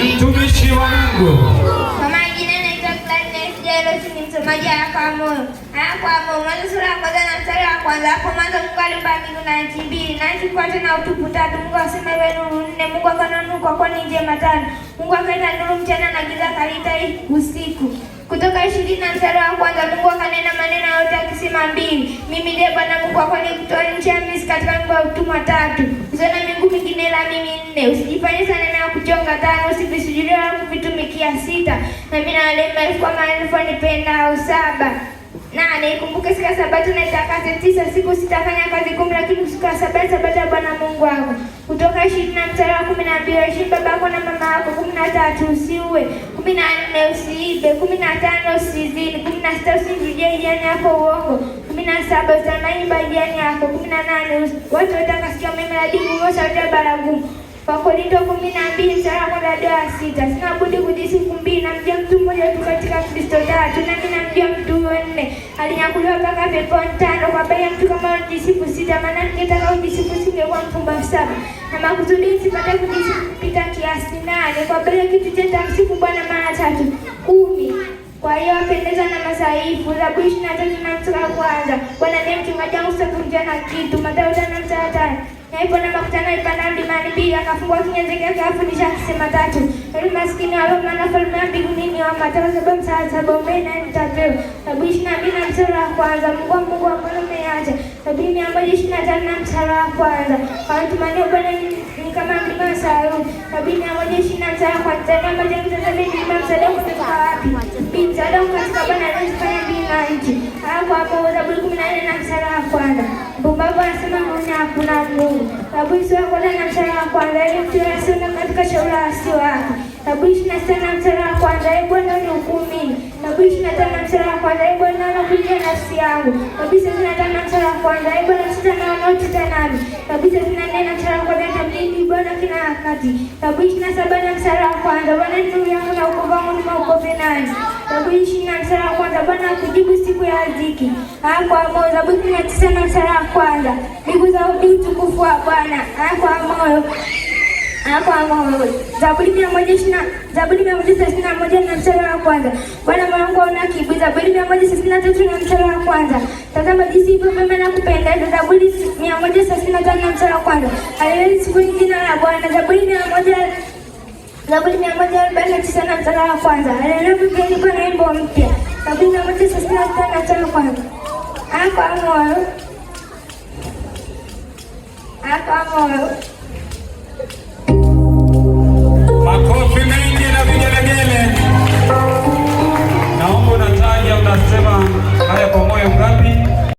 mtumishi wa Mungu. Kwa majina naitwa Gladness Jairus, ni msomaji wa Aya kwa Moyo. Aya kwa Moyo, Mwanzo sura ya kwanza na mstari wa kwanza. Hapo mwanzo Mungu aliumba mbingu na nchi mbili, na nchi kwa tena utupu tatu. Mungu akasema iwe nuru, nne. Mungu akaona nuru kwa kuwa ni njema, tano. Mungu akaita nuru mchana na giza akaita usiku. Kutoka 20 na mstari wa kwanza. Mungu akanena maneno yote akisema mbili. Mimi ndiye Bwana Mungu wako nilikutoa nchi ya Misri katika nyumba ya utumwa, tatu. Usione miungu mingine ila mimi, nne. Usijifanye sana na kuchonga, tano. Usivisujudie wala kuvitumikia, sita. Na mimi na wale maelfu kwa maelfu wanipendao, saba. 8. Ikumbuke siku ya Sabato na itakase, 9. Siku sitafanya kazi 10, lakini siku ya Sabato ya Bwana Mungu wako. Kutoka 20 na mstari wa 12. Heshimu baba yako na mama yako. 13. Usiue. 14. Usiibe. 15. Usizini. 16. Usimrudie jirani yako uongo. 17. Usitamani jirani yako. 18. Watu watakasikia mema ya dini sauti ya baragumu. Wakorintho 12 mstari wa 1 hadi 6. Sina budi kujisifu mbili, namjua mtu mmoja tu katika Kristo, 3. Nami namjua mtu 4 alinyakuliwa mpaka peponi, 5. Kwa habari ya mtu kama kujisifu 6, maana ningetaka kujisifu singekuwa mpumbavu, 7. Na makusudi nisipate kujisifu kupita kiasi, 8. Kwa habari ya kitu cha tamsifu Bwana mara 3, 10. Kwa hiyo wapendeza na masaifu. Zaburi 23 na mstari wa kwanza. Bwana ndiye mchungaji wangu, sitapungukiwa na kitu. Mathayo 5 na mstari wa 5. Naipo na makutano ipanda mlimani, 2. Akafungua kinywa chake akafundisha akisema, 3. Heri maskini wa roho, maana ufalme wa mbinguni ni wao. Mathayo 7 mstari wa 7. Ombeni nanyi mtapewa. Zaburi 22 na mstari wa kwanza. Mungu wa mbona umeacha. Zaburi 125 na mstari wa kwanza. Wanatumania Bwana ni kama mlima wa Sayuni. Zaburi 120 na mstari wa kwanza. Tazama majengo ya mlima, msaada kutoka wapi? Msaada katika Bwana aliyefanya mbingu na nchi. Aya kwa Moyo, Zaburi 14 na mstari wa kwanza. Mpumbavu anasema moyoni hakuna Mungu. Zaburi sura ya kwanza na mstari wa kwanza. Ili mtu asione katika shauri la wasio wake. Zaburi 26 na mstari wa kwanza. Ee Bwana unihukumu. Zaburi 25 na mstari wa kwanza. Ee Bwana unakuja nafsi yangu. Zaburi 35 na mstari wa kwanza. Ee Bwana sita na wanaoteta nami. Zaburi 34 na mstari wa kwanza. Tamlini Bwana kila wakati. Zaburi 27 na mstari wa kwanza. Bwana ni nuru yangu na wokovu wangu, nimeogopa nani? Zaburi 20 na mstari wa kwanza. Bwana akujibu siku ya dhiki. Aya kwa Moyo, Zaburi 19 na mstari wa kwanza. Mbingu za utukufu wa Bwana. Aya kwa Moyo. Zaburi 131 na mstari wa kwanza. Bwana moyo wangu hauna kiburi. Zaburi 133 na mstari wa kwanza. Tazama jinsi ilivyo vyema na kupendeza. Zaburi 135 na mstari wa kwanza. Haleluya, sifu jina la Bwana. Zaburi 149 na mstari wa kwanza. Haleluya, mpeni Bwana wimbo mpya. Zaburi 136 na mstari wa kwanza. Aya kwa Moyo.